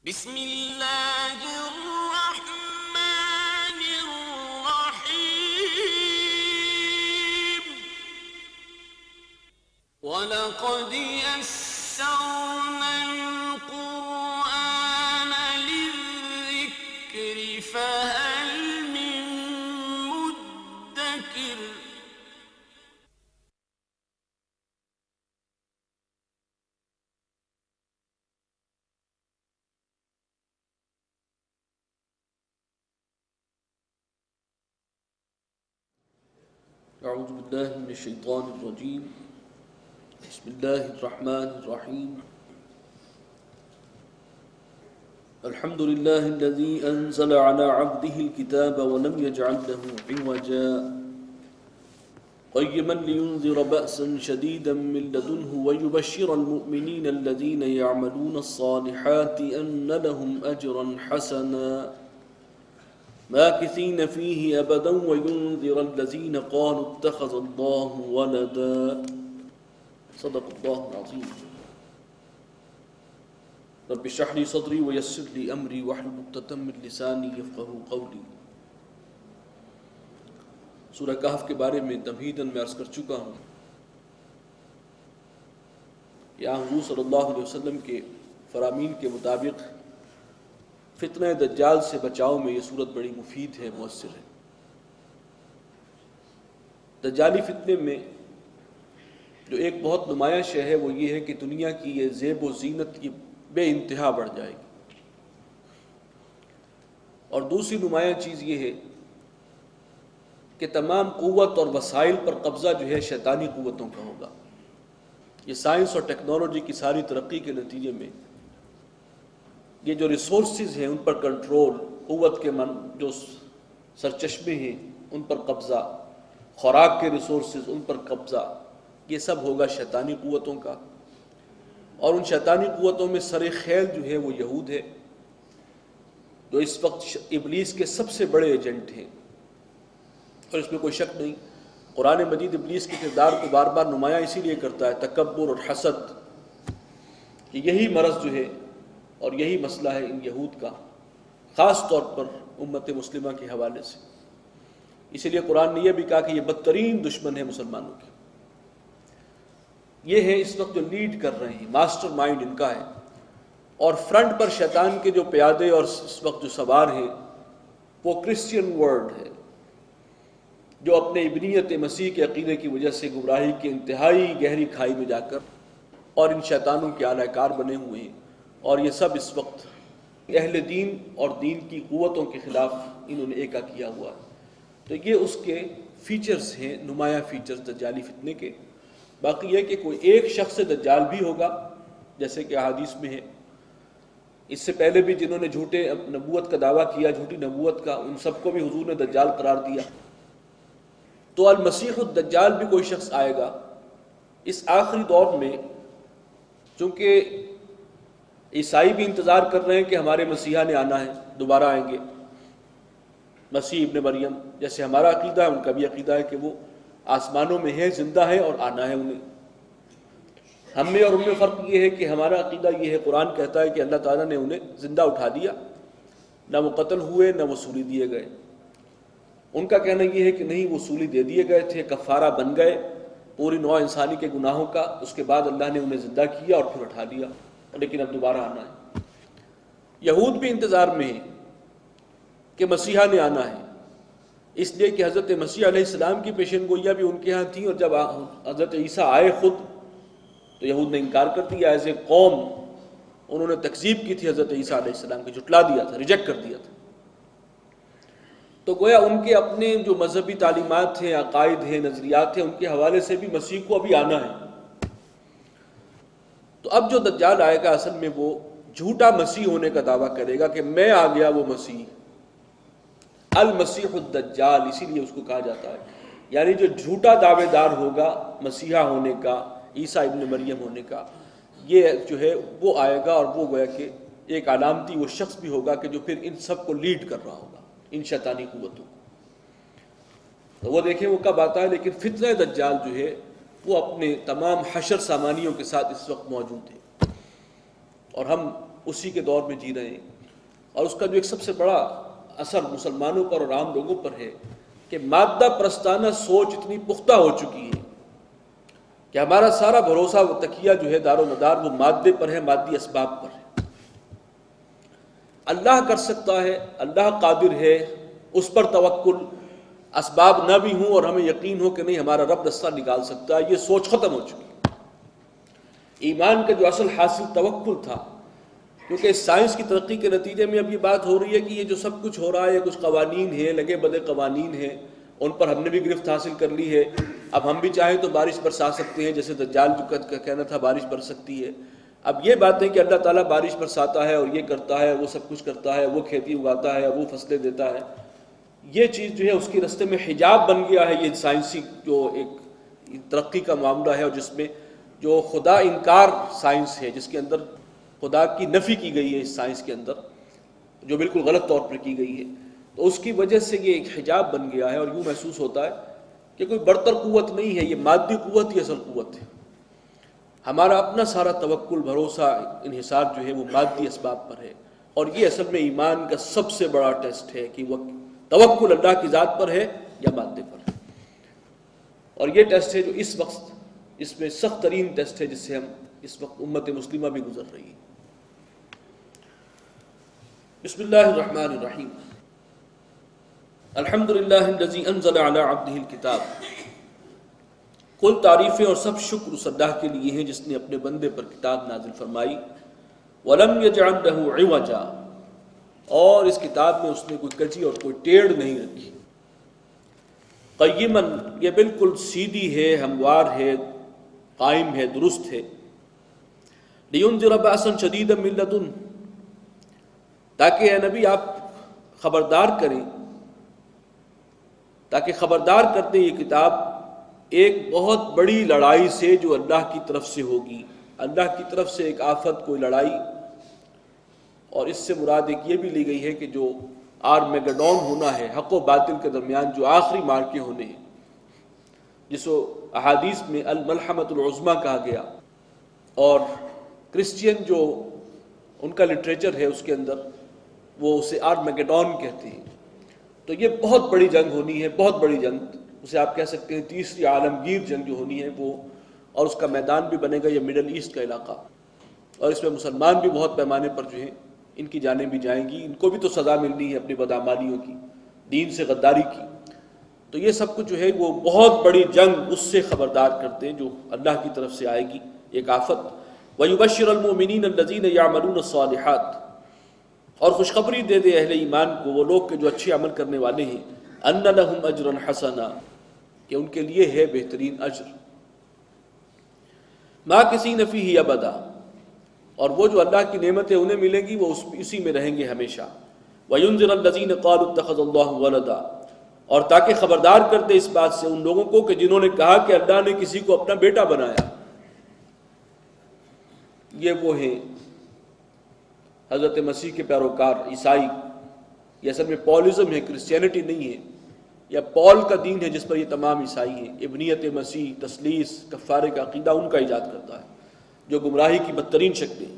بسم اللہ الرحمن الرحیم وَلَقَدْ يَسَّرْنَا الْقُرْآنَ لِلذِّكْرِ فَهَلْ مِن مُدَّكِرٍ اعوذ باللہ من الشیطان الرجیم بسم اللہ الرحمن الرحیم الحمد للہ الذي انزل على عبده الكتاب ولم يجعل له عوجا قيما لينذر بأسا شديدا من لدنه ويبشر المؤمنين الذين يعملون الصالحات أن لهم أجرا حسنا ماكثين فيه أبدا وينذر الذين قالوا اتخذ الله ولدا صدق الله العظيم رب اشرح لي صدري ويسر لي أمري واحلل عقدة من لساني يفقهوا قولي سورہ کہف کے بارے میں تمہیداً میں عرض کر چکا ہوں. یہاں حضور صلی اللہ علیہ وسلم کے فرامین کے مطابق فتنہ دجال سے بچاؤ میں یہ صورت بڑی مفید ہے، مؤثر ہے. دجالی فتنے میں جو ایک بہت نمایاں شے ہے وہ یہ ہے کہ دنیا کی یہ زیب و زینت کی بے انتہا بڑھ جائے گی، اور دوسری نمایاں چیز یہ ہے کہ تمام قوت اور وسائل پر قبضہ جو ہے شیطانی قوتوں کا ہوگا. یہ سائنس اور ٹیکنالوجی کی ساری ترقی کے نتیجے میں یہ جو ریسورسز ہیں ان پر کنٹرول، قوت کے جو سرچشمے ہیں ان پر قبضہ، خوراک کے ریسورسز ان پر قبضہ، یہ سب ہوگا شیطانی قوتوں کا. اور ان شیطانی قوتوں میں سر خیل جو ہے وہ یہود ہے، جو اس وقت ابلیس کے سب سے بڑے ایجنٹ ہیں، اور اس میں کوئی شک نہیں. قرآن مجید ابلیس کے کردار کو بار بار نمایاں اسی لیے کرتا ہے، تکبر اور حسد. یہی مرض جو ہے اور یہی مسئلہ ہے ان یہود کا، خاص طور پر امت مسلمہ کے حوالے سے. اسی لیے قرآن نے یہ بھی کہا کہ یہ بدترین دشمن ہے مسلمانوں کے. یہ ہے اس وقت جو لیڈ کر رہے ہیں، ماسٹر مائنڈ ان کا ہے. اور فرنٹ پر شیطان کے جو پیادے اور اس وقت جو سوار ہیں وہ کرسچین ورلڈ ہے، جو اپنے ابنیت مسیح کے عقیدے کی وجہ سے گمراہی کے انتہائی گہری کھائی میں جا کر اور ان شیطانوں کے اعلی کار بنے ہوئے ہیں. اور یہ سب اس وقت اہل دین اور دین کی قوتوں کے خلاف انہوں نے ایکا کیا ہوا ہے. تو یہ اس کے فیچرز ہیں، نمایاں فیچرز دجالی فتنے کے. باقی یہ کہ کوئی ایک شخص دجال بھی ہوگا جیسے کہ احادیث میں ہے. اس سے پہلے بھی جنہوں نے جھوٹے نبوت کا دعویٰ کیا، جھوٹی نبوت کا، ان سب کو بھی حضور نے دجال قرار دیا. تو المسیح الدجال بھی کوئی شخص آئے گا اس آخری دور میں. چونکہ عیسائی بھی انتظار کر رہے ہیں کہ ہمارے مسیحا نے آنا ہے، دوبارہ آئیں گے، مسیح ابن مریم. جیسے ہمارا عقیدہ ہے ان کا بھی عقیدہ ہے کہ وہ آسمانوں میں ہے، زندہ ہے اور آنا ہے انہیں. ہم میں اور ان میں فرق یہ ہے کہ ہمارا عقیدہ یہ ہے، قرآن کہتا ہے کہ اللہ تعالیٰ نے انہیں زندہ اٹھا دیا، نہ وہ قتل ہوئے نہ وہ سولی دیے گئے. ان کا کہنا یہ ہے کہ نہیں، وہ سولی دے دیے گئے تھے، کفارہ بن گئے پوری نوع انسانی کے گناہوں کا، اس کے بعد اللہ نے انہیں زندہ کیا اور پھر اٹھا دیا، لیکن اب دوبارہ آنا ہے. یہود بھی انتظار میں ہیں کہ مسیحا نے آنا ہے، اس لیے کہ حضرت مسیح علیہ السلام کی پیشن گوئیاں بھی ان کے ہاں تھیں، اور جب حضرت عیسیٰ آئے خود تو یہود نے انکار کر دیا. ایز اے قوم انہوں نے تکذیب کی تھی حضرت عیسیٰ علیہ السلام کی، جھٹلا دیا تھا، ریجیکٹ کر دیا تھا. تو گویا ان کے اپنے جو مذہبی تعلیمات ہیں، عقائد ہیں، نظریات ہیں، ان کے حوالے سے بھی مسیح کو ابھی آنا ہے. تو اب جو دجال آئے گا اصل میں وہ جھوٹا مسیح ہونے کا دعویٰ کرے گا کہ میں آ گیا وہ مسیح، المسیح الدجال اسی لیے اس کو کہا جاتا ہے. یعنی جو جھوٹا دعوے دار ہوگا مسیحا ہونے کا، عیسیٰ ابن مریم ہونے کا، یہ جو ہے وہ آئے گا. اور وہ گویا کہ ایک علامتی وہ شخص بھی ہوگا کہ جو پھر ان سب کو لیڈ کر رہا ہوگا، ان شیطانی قوتوں. تو وہ دیکھیں وہ کب آتا ہے. لیکن فتنہ دجال جو ہے وہ اپنے تمام حشر سامانیوں کے ساتھ اس وقت موجود ہے، اور ہم اسی کے دور میں جی رہے ہیں، اور اس کا جو ایک سب سے بڑا اثر مسلمانوں پر اور عام لوگوں پر ہے کہ مادہ پرستانہ سوچ اتنی پختہ ہو چکی ہے کہ ہمارا سارا بھروسہ و تکیہ جو ہے دار و مدار وہ مادے پر ہے، مادی اسباب پر ہے۔ اللہ کر سکتا ہے، اللہ قادر ہے، اس پر توکل، اسباب نہ بھی ہوں اور ہمیں یقین ہو کہ نہیں ہمارا رب رستہ نکال سکتا ہے، یہ سوچ ختم ہو چکی ہے۔ ایمان کا جو اصل حاصل توکل تھا، کیونکہ سائنس کی ترقی کے نتیجے میں اب یہ بات ہو رہی ہے کہ یہ جو سب کچھ ہو رہا ہے، کچھ قوانین ہیں، لگے بدے قوانین ہیں، ان پر ہم نے بھی گرفت حاصل کر لی ہے۔ اب ہم بھی چاہیں تو بارش برسا سکتے ہیں، جیسے دجال جو کا کہنا تھا بارش برس سکتی ہے۔ اب یہ باتیں کہ اللہ تعالیٰ بارش برساتا ہے اور یہ کرتا ہے، وہ سب کچھ کرتا ہے، وہ کھیتی اگاتا ہے، وہ فصلیں دیتا ہے، یہ چیز جو ہے اس کے راستے میں حجاب بن گیا ہے۔ یہ سائنسی جو ایک ترقی کا معاملہ ہے، اور جس میں جو خدا انکار سائنس ہے، جس کے اندر خدا کی نفی کی گئی ہے، اس سائنس کے اندر جو بالکل غلط طور پر کی گئی ہے، تو اس کی وجہ سے یہ ایک حجاب بن گیا ہے، اور یوں محسوس ہوتا ہے کہ کوئی برتر قوت نہیں ہے، یہ مادی قوت ہی اصل قوت ہے۔ ہمارا اپنا سارا توکل، بھروسہ، انحصار جو ہے وہ مادی اسباب پر ہے، اور یہ اصل میں ایمان کا سب سے بڑا ٹیسٹ ہے کہ وہ توکل اللہ کی ذات پر ہے یا مادے پر ہے۔ اور یہ ٹیسٹ ہے جو اس وقت اس میں سخت ترین ٹیسٹ ہے، جس سے ہم اس وقت امت مسلمہ بھی گزر رہی ہے۔ بسم اللہ الرحمن الرحیم، الحمدللہ الذی انزل علی عبدہ الکتاب۔ کل تعریفیں اور سب شکر اس اللہ کے لیے ہیں جس نے اپنے بندے پر کتاب نازل فرمائی، وَلَمْ يَجْعَلْ لَهُ عِوَجًا، اور اس کتاب میں اس نے کوئی کجی اور کوئی ٹیڑھ نہیں رکھی۔ قیماً، یہ بالکل سیدھی ہے، ہموار ہے، قائم ہے، درست ہے۔ لِيُنذِرَ بَأْسًا شَدِيدًا مِّن لَّدُنْهُ، تاکہ اے نبی آپ خبردار کریں، تاکہ خبردار کر دیں یہ کتاب ایک بہت بڑی لڑائی سے جو اللہ کی طرف سے ہوگی۔ اللہ کی طرف سے ایک آفت، کوئی لڑائی، اور اس سے مراد ایک یہ بھی لی گئی ہے کہ جو آرمیگڈون ہونا ہے، حق و باطل کے درمیان جو آخری مارکے ہونے ہیں، جس کو احادیث میں الملحمۃ العظمیٰ کہا گیا، اور کرسچین جو ان کا لٹریچر ہے اس کے اندر وہ اسے آرمیگڈون کہتے ہیں۔ تو یہ بہت بڑی جنگ ہونی ہے، بہت بڑی جنگ، اسے آپ کہہ سکتے ہیں تیسری عالمگیر جنگ جو ہونی ہے وہ، اور اس کا میدان بھی بنے گا یہ مڈل ایسٹ کا علاقہ، اور اس میں مسلمان بھی بہت پیمانے پر جو ہیں ان کی جانیں بھی جائیں گی، ان کو بھی تو سزا ملنی ہے اپنی بدعمالیوں کی، دین سے غداری کی۔ تو یہ سب کچھ جو ہے وہ بہت بڑی جنگ، اس سے خبردار کرتے ہیں جو اللہ کی طرف سے آئے گی، ایک آفت۔ وَيُبَشِّرَ الْمُؤْمِنِينَ الَّذِينَ يَعْمَلُونَ الصَّالِحَاتِ، اور خوشخبری دے دے اہل ایمان کو، وہ لوگ کہ جو اچھے عمل کرنے والے ہیں، أَنَّ لَهُمْ أَجْرًا حَسَنًا، کہ ان کے لیے ہے بہترین اجر، مَاكِثِينَ فِيهِ أَبَدًا، اور وہ جو اللہ کی نعمتیں انہیں ملیں گی وہ اسی میں رہیں گے ہمیشہ۔ وَيُنذِرَ الَّذِينَ قَالُوا اتَّخَذَ اللَّهُ وَلَدًا، اور تاکہ خبردار کر دے اس بات سے ان لوگوں کو کہ جنہوں نے کہا کہ اللہ نے کسی کو اپنا بیٹا بنایا۔ یہ وہ ہیں حضرت مسیح کے پیروکار عیسائی، یہ اصل میں پولزم ہے، کرسچینٹی نہیں ہے، یا پول کا دین ہے جس پر یہ تمام عیسائی ہیں۔ ابنیت مسیح، تثلیث، کفارے کا عقیدہ ان کا ایجاد کرتا ہے، جو گمراہی کی بدترین شکلیں۔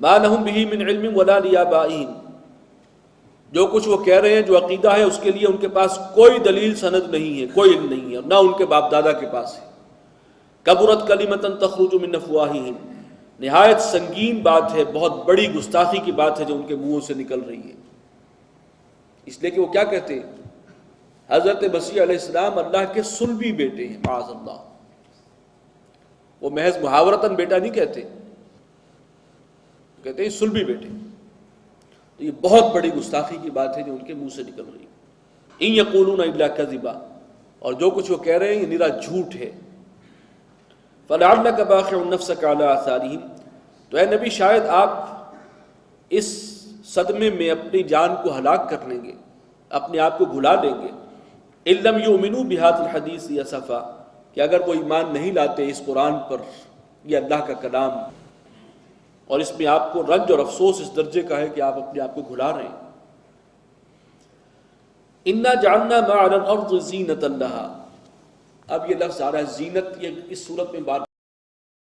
مَا لَهُم بِهِ مِنْ عِلْمٍ وَلَا لِآبَائِهِمْ، جو کچھ وہ کہہ رہے ہیں جو عقیدہ ہے اس کے لیے ان کے پاس کوئی دلیل سند نہیں ہے، کوئی علم نہیں ہے، اور نہ ان کے باپ دادا کے پاس ہے۔ کبرت کلمۃ تخرج من افواہہم، نہایت سنگین بات ہے، بہت بڑی گستاخی کی بات ہے جو ان کے منہوں سے نکل رہی ہے، اس لیے کہ وہ کیا کہتے ہیں؟ حضرت مسیح علیہ السلام اللہ کے صلبی بیٹے ہیں، معاذ اللہ، وہ محض محاورتاً بیٹا نہیں کہتے، کہتے ہیں صلبی بیٹے۔ تو یہ بہت بڑی گستاخی کی بات ہے جو ان کے منہ سے نکل رہی ہے۔ ان یقولون الا کذبا، اور جو کچھ وہ کہہ رہے ہیں یہ نرا جھوٹ ہے۔ فلعلک باخع نفسک علی آثارہم، تو اے نبی شاید آپ اس صدمے میں اپنی جان کو ہلاک کر لیں گے، اپنے آپ کو بھلا دیں گے۔ ان لم یؤمنوا بہذا الحدیث اسفا، کہ اگر وہ ایمان نہیں لاتے اس قرآن پر، یہ اللہ کا کلام، اور اس میں آپ کو رنج اور افسوس اس درجے کا ہے کہ آپ اپنے آپ کو بھلا رہے ہیں۔ انا جعلنا ما علی الارض زینۃ لہا، اب یہ لفظ آ رہا ہے زینت، یہ اس صورت میں بات